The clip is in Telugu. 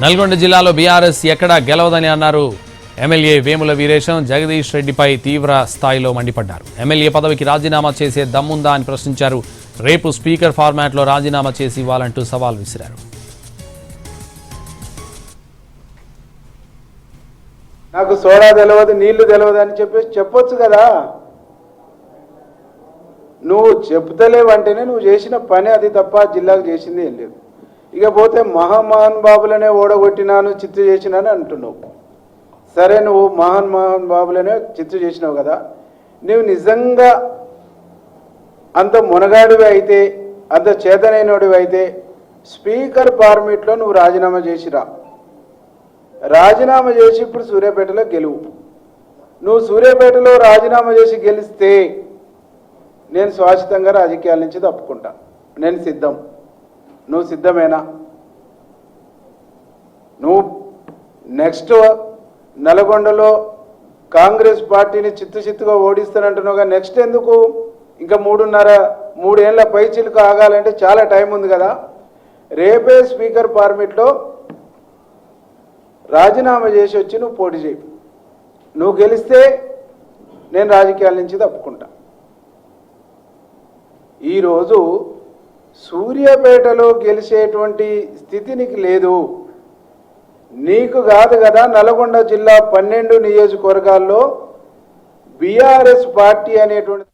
నల్గొండ జిల్లాలో బీఆర్ఎస్ ఎక్కడా గెలవదని అన్నారు ఎమ్మెల్యే వేముల వీరేశం. జగదీష్ రెడ్డిపై తీవ్ర స్థాయిలో మండిపడ్డారు. ఎమ్మెల్యే పదవికి రాజీనామా చేసే దమ్ముందా అని ప్రశ్నించారు. రేపు స్పీకర్ ఫార్మాట్లో రాజీనామా చేసి ఇవ్వాలంటూ సవాల్ విసిరారు. నాకు సోడా తెలియదు, నీళ్లు తెలియదు అని చెప్పొచ్చు కదా. నువ్వు చెప్తలేవంటేనే నువ్వు చేసిన పని అది తప్ప జిల్లాకు చేసింది ఏం లేదు. ఇకపోతే మహాన్ బాబులనే ఓడగొట్టినాను, చిత్తు చేసినాను అంటున్నావు. సరే, నువ్వు మహాన్ బాబులనే చిత్తు చేసినావు కదా. నువ్వు నిజంగా అంత మునగాడివి అయితే, అంత చేతనైనడివి అయితే స్పీకర్ ఫార్మేట్లో నువ్వు రాజీనామా చేసిరా. రాజీనామా చేసి ఇప్పుడు సూర్యాపేటలో గెలువు. నువ్వు సూర్యాపేటలో రాజీనామా చేసి గెలిస్తే నేను శాశ్వతంగా రాజకీయాల నుంచి తప్పుకుంటా. నేను సిద్ధం. నువ్వు సిద్ధమేనా? నువ్వు నెక్స్ట్ నల్గొండలో కాంగ్రెస్ పార్టీని చిత్తుగా ఓడిస్తానంటున్నావుగా. నెక్స్ట్ ఎందుకు? ఇంకా 3.5 పైచిలుకు ఆగాలంటే చాలా టైం ఉంది కదా. రేపే స్పీకర్ ఫార్మేట్లో రాజీనామా చేసి వచ్చి నువ్వు పోటీ చేయి. నువ్వు గెలిస్తే నేను రాజకీయాల నుంచి తప్పుకుంటా. ఈరోజు సూర్యాపేటలో గెలిచేటువంటి స్థితి నీకు లేదు. నీకు కాదు కదా, నల్గొండ జిల్లా 12 నియోజకవర్గాల్లో బీఆర్ఎస్ పార్టీ అనేటువంటి